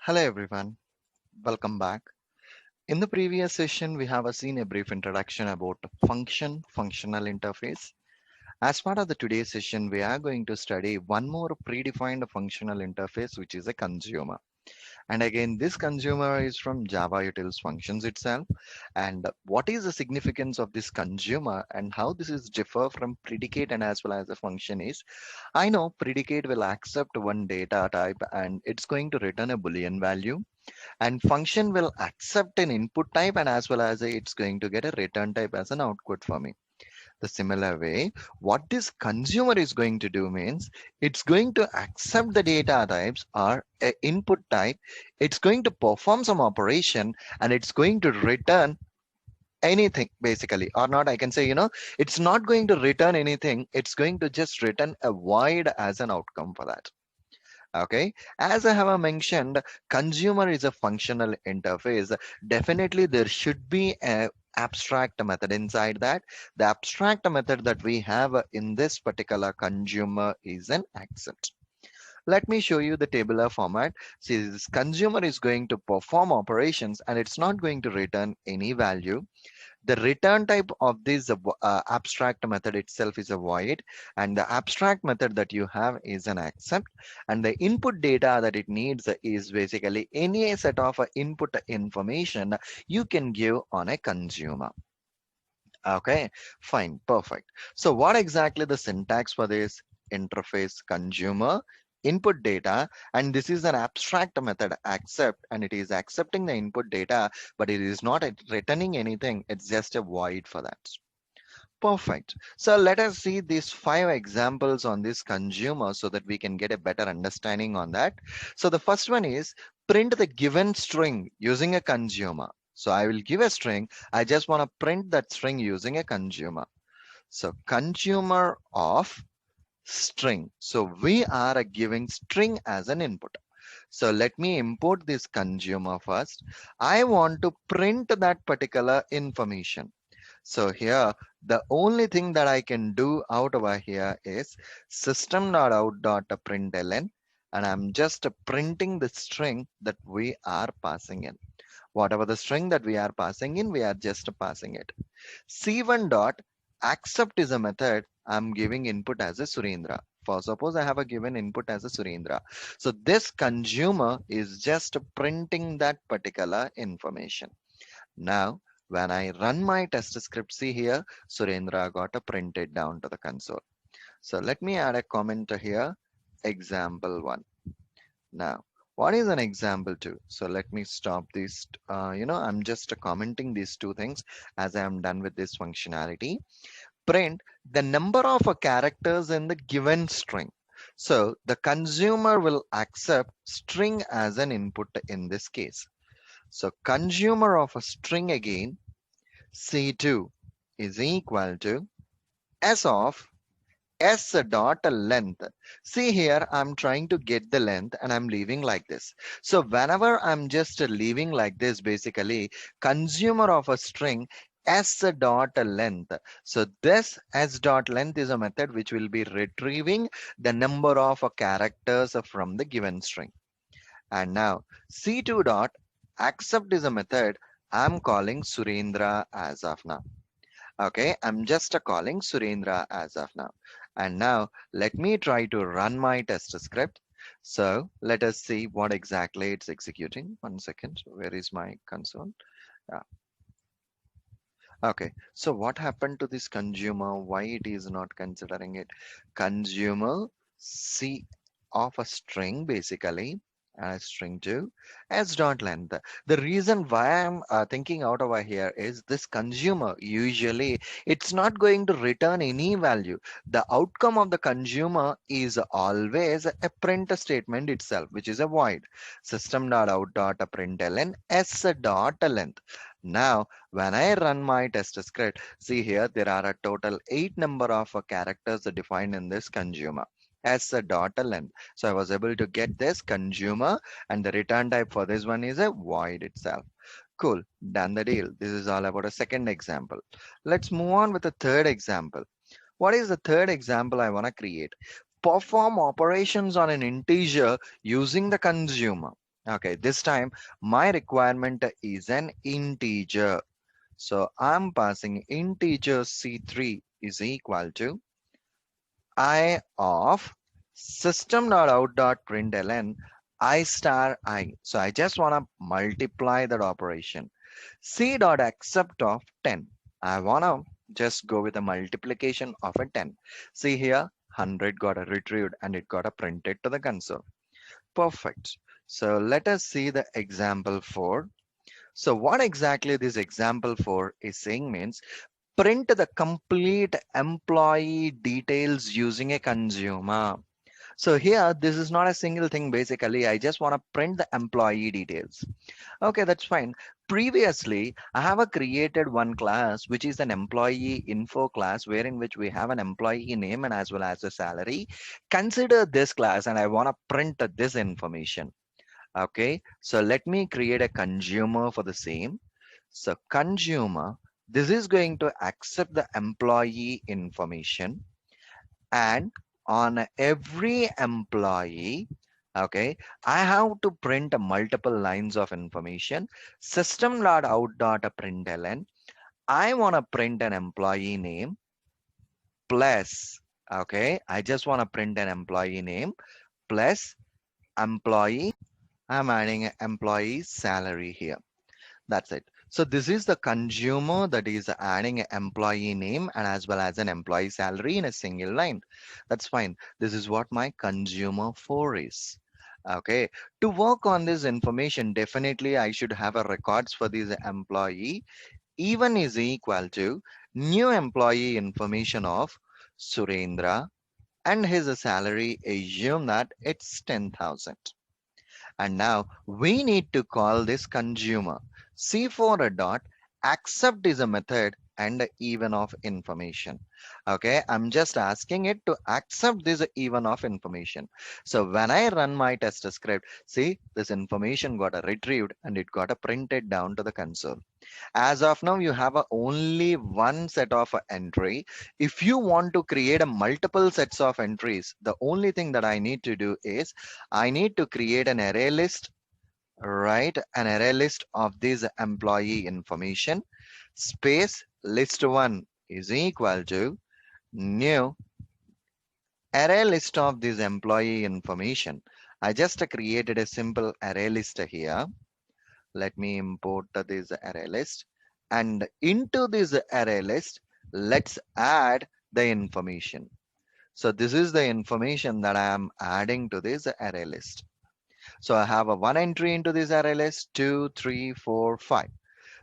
Hello everyone, welcome back. In the previous session, we have seen a brief introduction about functional interface. As part of the today's session, we are going to study one more predefined functional interface, which is a consumer. And again, this consumer is from Java Utils functions itself. And what is the significance of this consumer and how this is differ from predicate and as well as a function is, I know predicate will accept one data type and it's going to return a Boolean value, and function will accept an input type and as well as it's going to get a return type as an output for me. The similar way, what this consumer is going to do means it's going to accept the data types or a input type. It's going to perform some operation and it's going to return anything basically, or not, I can say, it's not going to return anything. It's going to just return a void as an outcome for that. Okay, as I have mentioned, consumer is a functional interface. Definitely, there should be a abstract method inside that. The abstract method that we have in this particular consumer is an accept. Let me show you the tabular format. See, this consumer is going to perform operations and it's not going to return any value. The return type of this abstract method itself is a void, and the abstract method that you have is an accept, and the input data that it needs is basically any set of input information you can give on a consumer. Okay, fine, perfect. So what exactly the syntax for this interface consumer input data, and this is an abstract method accept, and it is accepting the input data, but it is not returning anything. It's just a void for that. Perfect. So let us see these 5 examples on this consumer so that we can get a better understanding on that. So the first one is print the given string using a consumer. So I will give a string. I just want to print that string using a consumer. So consumer of string. So we are giving string as an input. So let me import this consumer first. I want to print that particular information. So here, the only thing that I can do out over here is system.out.println, and I'm just printing the string that we are passing in. Whatever the string that we are passing in, we are just passing it. C1 dot accept is a method. I'm giving input as a Surendra. For suppose I have a given input as a Surendra. So this consumer is just printing that particular information. Now, when I run my test script, see here, Surendra got a printed down to the console. So let me add a comment here, example one. Now, what is an example two? So let me stop this. I'm just commenting these two things as I am done with this functionality. Print the number of characters in the given string. So the consumer will accept string as an input in this case. So consumer of a string again, C2 is equal to S of S dot length. See here, I'm trying to get the length and I'm leaving like this. So whenever I'm just leaving like this, basically consumer of a string S dot length. So this S dot length is a method which will be retrieving the number of characters from the given string. And now C2 dot accept is a method I'm calling Surendra as of now. Okay, I'm just calling Surendra as of now. And now let me try to run my test script. So let us see what exactly it's executing. 1 second, where is my console? Yeah. Okay, so what happened to this consumer? Why it is not considering it? Consumer C of a string basically, string 2 as dot length. The reason why I'm thinking out over here is this consumer usually it's not going to return any value. The outcome of the consumer is always a print statement itself, which is a void system.out.println s dot length. Now when I run my test script, see here there are a total 8 number of characters defined in this consumer as a dot length. So I was able to get this consumer, and the return type for this one is a void itself. Cool, done the deal. This is all about a second example. Let's move on with the third example. What is the third example I want to create? Perform operations on an integer using the consumer. Okay, this time my requirement is an integer. So I'm passing integer C3 is equal to I of system.out.println I star I. So I just want to multiply that operation. C dot accept of 10. I want to just go with a multiplication of a 10. See here, 100 got a retrieved and it got a printed to the console. Perfect. So let us see the example 4. So what exactly this example 4 is saying means print the complete employee details using a consumer. So here, this is not a single thing basically. I just want to print the employee details. Okay, that's fine. Previously, I have a created one class, which is an employee info class, wherein which we have an employee name and as well as a salary. Consider this class and I want to print this information. Okay, so let me create a consumer for the same. So consumer, this is going to accept the employee information, and on every employee, okay, I have to print multiple lines of information. System.out.println. I want to print an employee name plus, okay, I just want to print an employee name plus employee. I'm adding an employee salary here. That's it. So this is the consumer that is adding an employee name and as well as an employee salary in a single line. That's fine. This is what my consumer for is. Okay. To work on this information, definitely I should have a records for this employee. Even is equal to new employee information of Surendra and his salary. Assume that it's 10,000. And now we need to call this consumer. C4 a dot accept is a method and a even of information. Okay, I'm just asking it to accept this even of information. So when I run my test script, see this information got a retrieved and it got a printed down to the console. As of now, you have a only one set of a entry. If you want to create a multiple sets of entries, the only thing that I need to do is I need to create an array list, right? An array list of this employee information. Space list one is equal to new array list of this employee information. I just created a simple array list here. Let me import this array list, and into this array list, let's add the information. So this is the information that I am adding to this array list. So I have a one entry into this array list, 2, 3, 4, 5.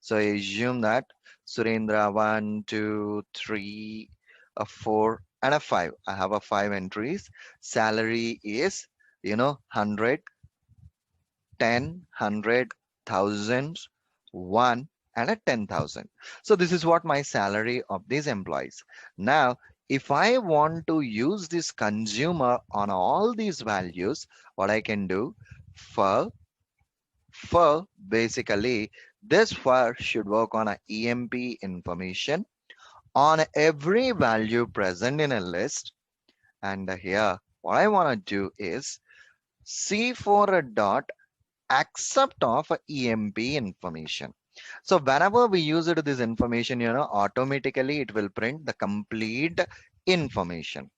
So I assume that Surendra 1, 2, 3, a 4, and a 5. I have a 5 entries. Salary is, 100, 10, 100, 1,000, 1, and a 10,000. So this is what my salary of these employees. Now, if I want to use this consumer on all these values, what I can do for basically this for should work on a EMP information on every value present in a list. And here, what I want to do is C for a dot accept of EMP information. So whenever we use it this information, automatically it will print the complete information.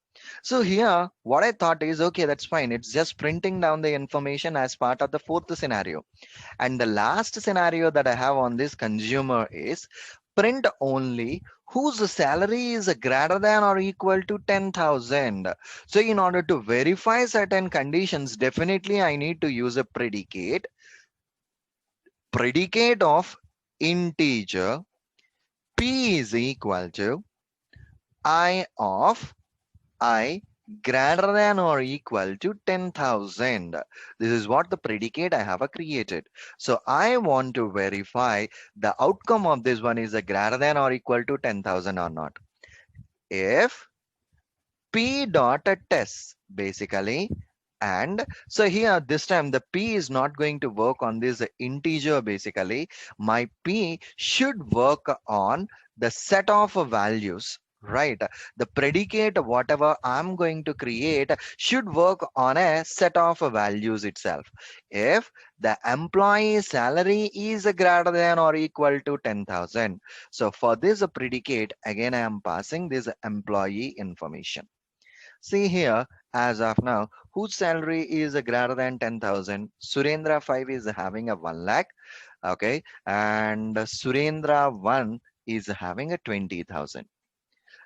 So here, what I thought is, okay, that's fine. It's just printing down the information as part of the fourth scenario. And the last scenario that I have on this consumer is print only whose salary is greater than or equal to 10,000. So in order to verify certain conditions, definitely I need to use a predicate of integer p is equal to I of I greater than or equal to 10,000. This is what the predicate I have created. So I want to verify the outcome of this one is a greater than or equal to 10,000 or not. If p dot test basically, and so here this time the p is not going to work on this integer. Basically my p should work on the set of values, Right. The predicate, whatever I'm going to create, should work on a set of values itself. If the employee salary is greater than or equal to 10,000. So for this predicate, again, I am passing this employee information. See here, as of now, whose salary is greater than 10,000? Surendra 5 is having a 1 lakh. Okay. And Surendra 1 is having a 20,000.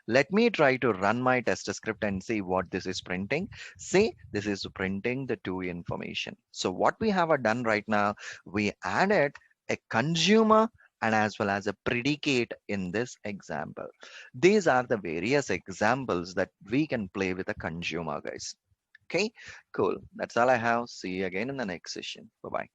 Let me try to run my test script and see what this is printing. See, this is printing the two information. So what we have done right now, we added a consumer and as well as a predicate in this example. These are the various examples that we can play with a consumer, guys. Okay, cool. That's all I have. See you again in the next session. Bye bye.